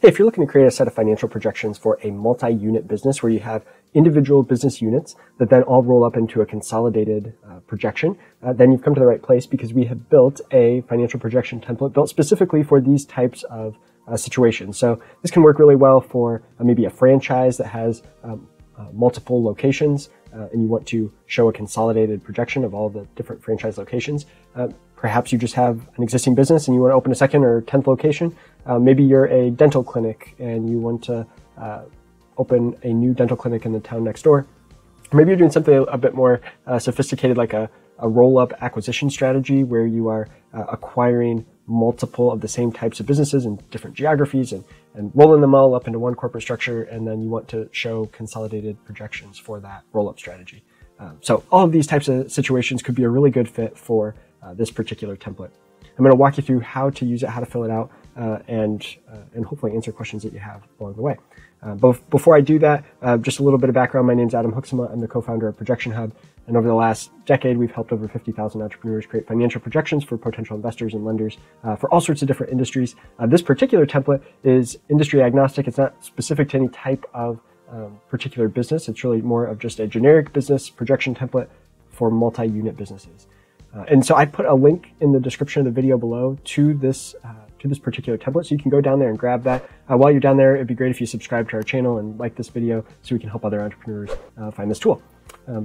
Hey, if you're looking to create a set of financial projections for a multi-unit business where you have individual business units that then all roll up into a consolidated projection, then you've come to the right place, because we have built a financial projection template built specifically for these types of situations. So this can work really well for maybe a franchise that has multiple locations, and you want to show a consolidated projection of all the different franchise locations. Perhaps you just have an existing business and you want to open a second or 10th location. Maybe you're a dental clinic and you want to open a new dental clinic in the town next door. Maybe you're doing something a bit more sophisticated, like a roll-up acquisition strategy where you are acquiring multiple of the same types of businesses in different geographies and rolling them all up into one corporate structure, and then you want to show consolidated projections for that roll-up strategy. So all of these types of situations could be a really good fit for this particular template. I'm going to walk you through how to use it, how to fill it out, and hopefully answer questions that you have along the way. But before I do that, just a little bit of background. My name's Adam Hoeksema. I'm the co-founder of Projection Hub. And over the last decade, we've helped over 50,000 entrepreneurs create financial projections for potential investors and lenders for all sorts of different industries. This particular template is industry agnostic. It's not specific to any type of particular business. It's really more of just a generic business projection template for multi-unit businesses. And so I put a link in the description of the video below to this particular template, so you can go down there and grab that. While you're down there, it'd be great if you subscribe to our channel and like this video so we can help other entrepreneurs find this tool.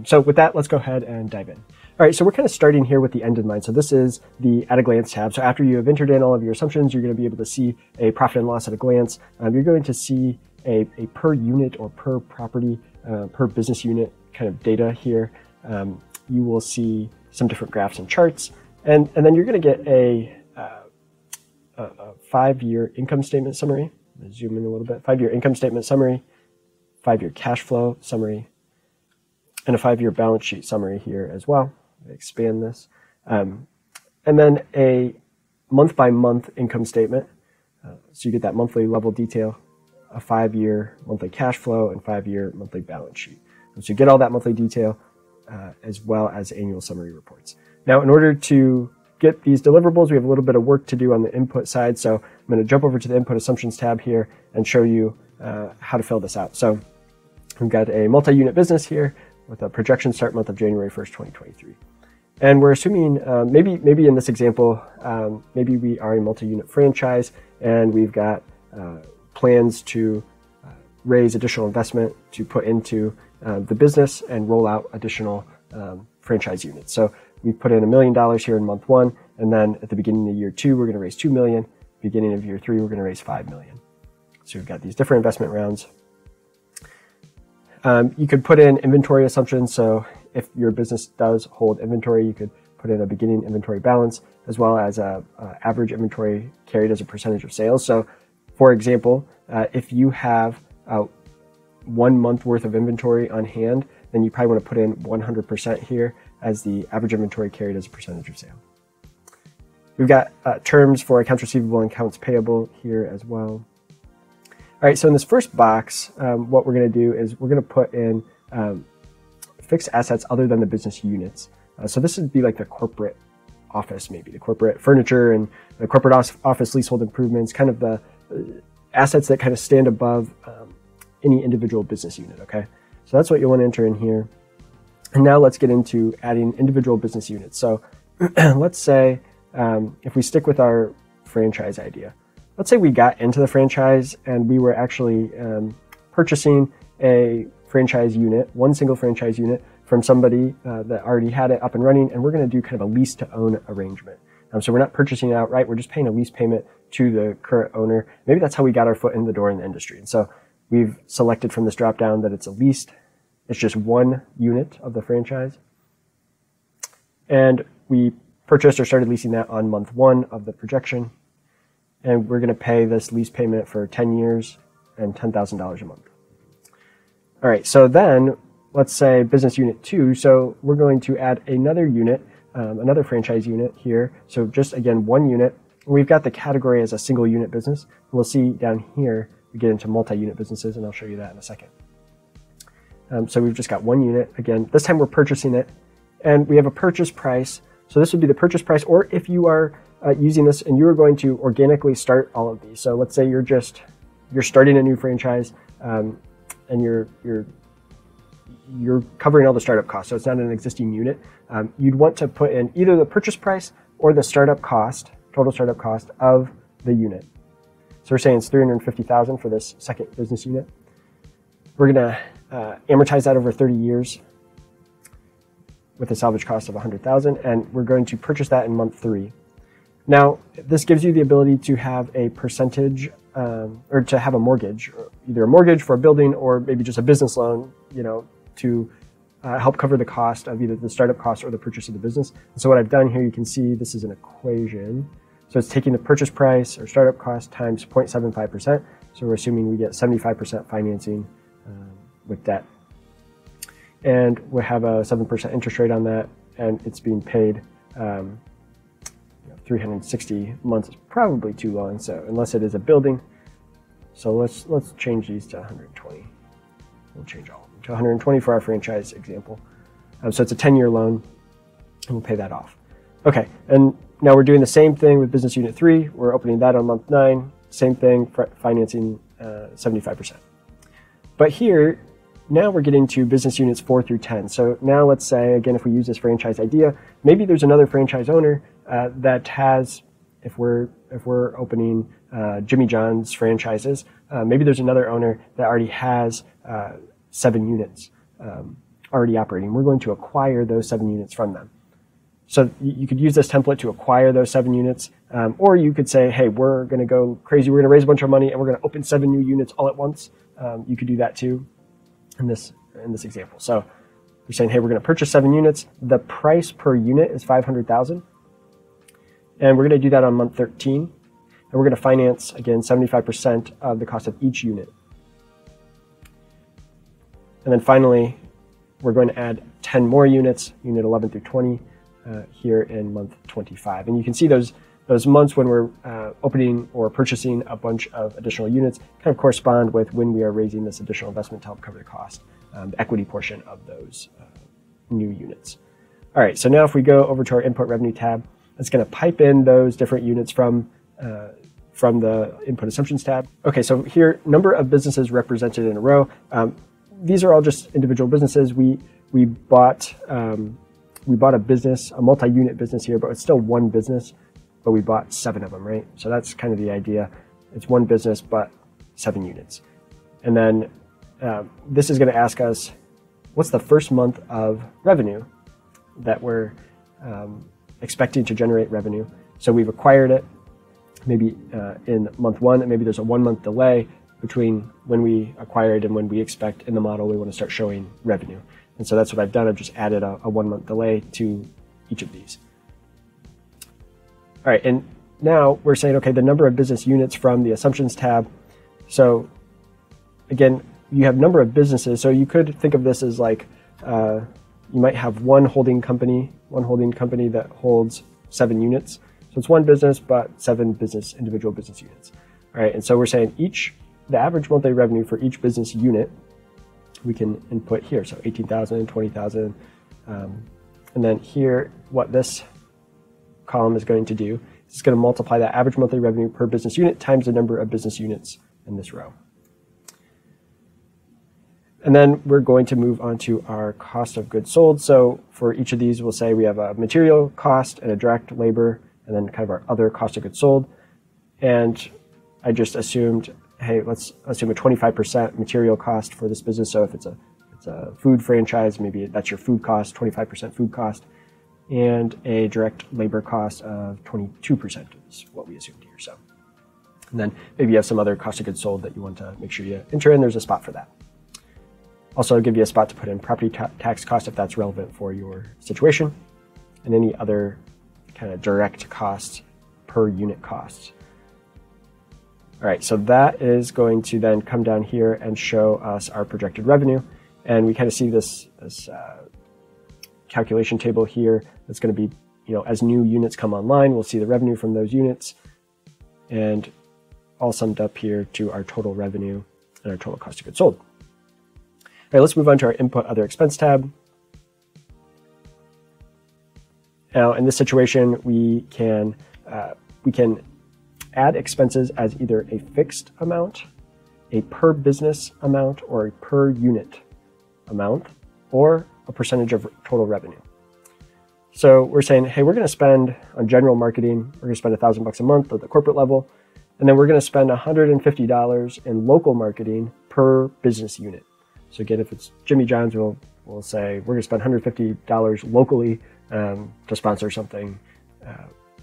So with that, let's go ahead and dive in. All right, so we're kind of starting here with the end in mind. So this is the at a glance tab. So after you have entered in all of your assumptions, you're going to be able to see a profit and loss at a glance. You're going to see a per unit or per property, per business unit kind of data here. You will see some different graphs and charts, and then you're going to get a 5-year income statement summary. I'm going to zoom in a little bit. 5-year income statement summary, 5-year cash flow summary, and a 5-year balance sheet summary here as well. Expand this. And then a month-by-month income statement. So you get that monthly level detail, a 5-year monthly cash flow, and 5-year monthly balance sheet. And so you get all that monthly detail as well as annual summary reports. Now, in order to get these deliverables, we have a little bit of work to do on the input side. So I'm going to jump over to the input assumptions tab here and show you how to fill this out. So we've got a multi-unit business here with a projection start month of January 1st, 2023. And we're assuming maybe in this example, maybe we are a multi-unit franchise and we've got plans to raise additional investment to put into the business and roll out additional franchise units. So we put in $1 million here in month 1, and then at the beginning of year 2, we're going to raise $2 million. Beginning of year 3, we're going to raise $5 million. So we've got these different investment rounds. You could put in inventory assumptions. So if your business does hold inventory, you could put in a beginning inventory balance as well as a average inventory carried as a percentage of sales. So for example, if you have 1 month worth of inventory on hand, then you probably want to put in 100% here as the average inventory carried as a percentage of sale. We've got terms for accounts receivable and accounts payable here as well. All right, so in this first box, what we're going to do is we're going to put in fixed assets other than the business units. So this would be like the corporate office, maybe the corporate furniture and the corporate office leasehold improvements, kind of the assets that kind of stand above any individual business unit, okay? So that's what you want to enter in here. And now let's get into adding individual business units. So let's say if we stick with our franchise idea, let's say we got into the franchise and we were actually purchasing a franchise unit, one single franchise unit from somebody that already had it up and running, and we're going to do kind of a lease to own arrangement. So we're not purchasing it outright, we're just paying a lease payment to the current owner. Maybe that's how we got our foot in the door in the industry. And so we've selected from this drop down that it's a leased. It's just one unit of the franchise. And we purchased or started leasing that on month 1 of the projection. And we're going to pay this lease payment for 10 years and $10,000 a month. All right, so then let's say business unit 2. So we're going to add another unit, another franchise unit here. So just again, 1 unit. We've got the category as a single unit business. We'll see down here, we get into multi-unit businesses, and I'll show you that in a second. So we've just got 1 unit. Again, this time we're purchasing it, and we have a purchase price. So this would be the purchase price, or if you are using this and you are going to organically start all of these. So let's say you're just you're starting a new franchise, and you're covering all the startup costs, so it's not an existing unit, you'd want to put in either the purchase price or the startup cost, total startup cost of the unit. So we're saying it's $350,000 for this second business unit. We're going to amortize that over 30 years with a salvage cost of $100,000, and we're going to purchase that in month 3. Now, this gives you the ability to have a percentage, or to have a mortgage, either a mortgage for a building or maybe just a business loan, to help cover the cost of either the startup cost or the purchase of the business. And so what I've done here, you can see this is an equation. So it's taking the purchase price or startup cost times 0.75%. So we're assuming we get 75% financing with debt. And we have a 7% interest rate on that, and it's being paid 360 months is probably too long, so unless it is a building. So let's change these to 120. We'll change all of them to 120 for our franchise example. So it's a 10-year loan, and we'll pay that off. Okay, and now we're doing the same thing with business unit 3. We're opening that on month 9. Same thing, financing 75%. But here, now we're getting to business units 4 through 10. So now let's say, again, if we use this franchise idea, maybe there's another franchise owner that has, if we're opening Jimmy John's franchises, maybe there's another owner that already has 7 units already operating. We're going to acquire those 7 units from them. So you could use this template to acquire those 7 units, or you could say, hey, we're going to go crazy. We're going to raise a bunch of money and we're going to open 7 new units all at once. You could do that too in this example. So you're saying, hey, we're going to purchase 7 units. The price per unit is $500,000. And we're going to do that on month 13. And we're going to finance, again, 75% of the cost of each unit. And then finally, we're going to add 10 more units, unit 11 through 20, here in month 25. And you can see those months when we're opening or purchasing a bunch of additional units kind of correspond with when we are raising this additional investment to help cover the cost, the equity portion of those new units. All right, so now if we go over to our input revenue tab, it's going to pipe in those different units from the input assumptions tab. Okay, so here, number of businesses represented in a row. These are all just individual businesses. We bought a business, a multi-unit business here, but it's still one business, but we bought 7 of them, right? So that's kind of the idea. It's one business, but 7 units. And then this is going to ask us, what's the first month of revenue that we're expecting to generate revenue? So we've acquired it maybe in month 1, and maybe there's a 1-month delay between when we acquire it and when we expect in the model we want to start showing revenue. And so that's what I've done. I've just added a 1-month delay to each of these. All right, and now we're saying, okay, the number of business units from the assumptions tab. So again, you have number of businesses. So you could think of this as like, you might have one holding company that holds 7 units. So it's one business, but 7 individual business units. All right, and so we're saying the average monthly revenue for each business unit, we can input here. So 18,000, 20,000. And then here, what this column is going to do is it's going to multiply that average monthly revenue per business unit times the number of business units in this row. And then we're going to move on to our cost of goods sold. So for each of these, we'll say we have a material cost and a direct labor, and then kind of our other cost of goods sold. And I just assumed, hey, let's assume a 25% material cost for this business. So if it's a food franchise, maybe that's your food cost, 25% food cost, and a direct labor cost of 22% is what we assumed here. So, and then maybe you have some other cost of goods sold that you want to make sure you enter in. There's a spot for that. Also, I'll give you a spot to put in property tax cost if that's relevant for your situation, and any other kind of direct costs per unit costs. All right, so that is going to then come down here and show us our projected revenue. And we kind of see this calculation table here. That's going to be, as new units come online, we'll see the revenue from those units, and all summed up here to our total revenue and our total cost of goods sold. All right, let's move on to our input other expense tab. Now, in this situation, we can add expenses as either a fixed amount a per business amount or a per unit amount or a percentage of total revenue. So we're saying, hey, we're going to spend on general marketing, we're going to spend $1,000 a month at the corporate level, and then we're going to spend $150 in local marketing per business unit. So again, if it's Jimmy John's, we'll say we're going to spend $150 locally to sponsor something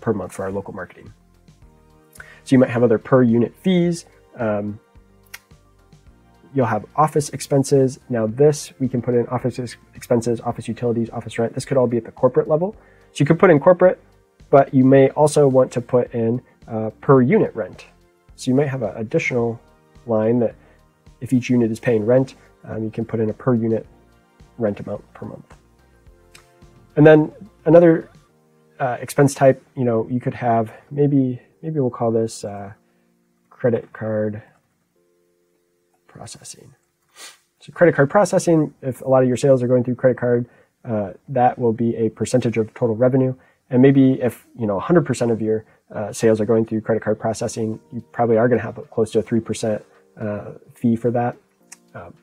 per month for our local marketing. So you might have other per unit fees. You'll have office expenses. Now this, we can put in office expenses, office utilities, office rent. This could all be at the corporate level. So you could put in corporate, but you may also want to put in per unit rent. So you might have an additional line that if each unit is paying rent, you can put in a per unit rent amount per month. And then another expense type, you could have, maybe we'll call this credit card processing. So credit card processing, if a lot of your sales are going through credit card, that will be a percentage of total revenue. And maybe if 100% of your sales are going through credit card processing, you probably are going to have close to a 3% fee for that.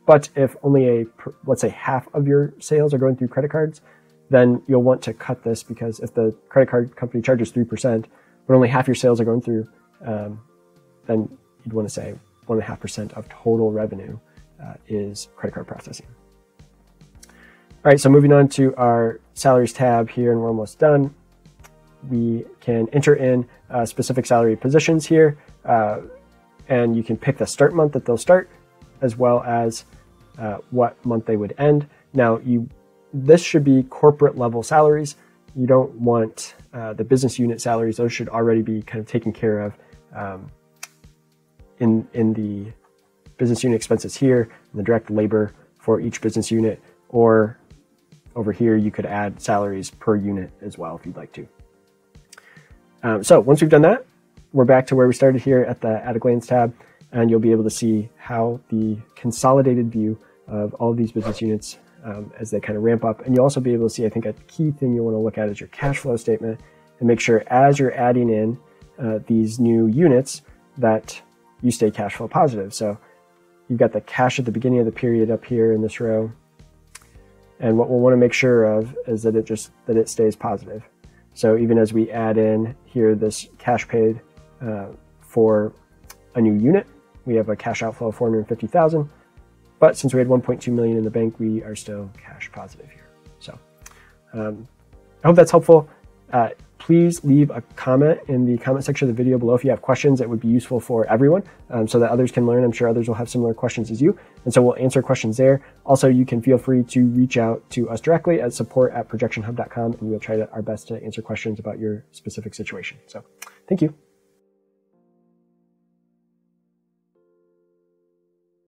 But if only let's say half of your sales are going through credit cards, then you'll want to cut this, because if the credit card company charges 3%, but only half your sales are going through, then you'd want to say 1.5% of total revenue is credit card processing. All right, so moving on to our salaries tab here, and we're almost done. We can enter in specific salary positions here, and you can pick the start month that they'll start, as well as what month they would end. Now, this should be corporate level salaries. You don't want the business unit salaries. Those should already be kind of taken care of in the business unit expenses here, and the direct labor for each business unit, or over here you could add salaries per unit as well if you'd like to. So once we've done that, we're back to where we started here at the At a Glance tab, and you'll be able to see how the consolidated view of all of these business units as they kind of ramp up. And you'll also be able to see, I think a key thing you want to look at is your cash flow statement, and make sure as you're adding in these new units that you stay cash flow positive. So you've got the cash at the beginning of the period up here in this row. And what we'll want to make sure of is that it stays positive. So even as we add in here this cash paid for a new unit, we have a cash outflow of $450,000. But since we had 1.2 million in the bank, we are still cash positive here. So I hope that's helpful. Please leave a comment in the comment section of the video below if you have questions that would be useful for everyone, so that others can learn. I'm sure others will have similar questions as you, and so we'll answer questions there. Also, you can feel free to reach out to us directly at support@projectionhub.com, and we'll try our best to answer questions about your specific situation. So thank you.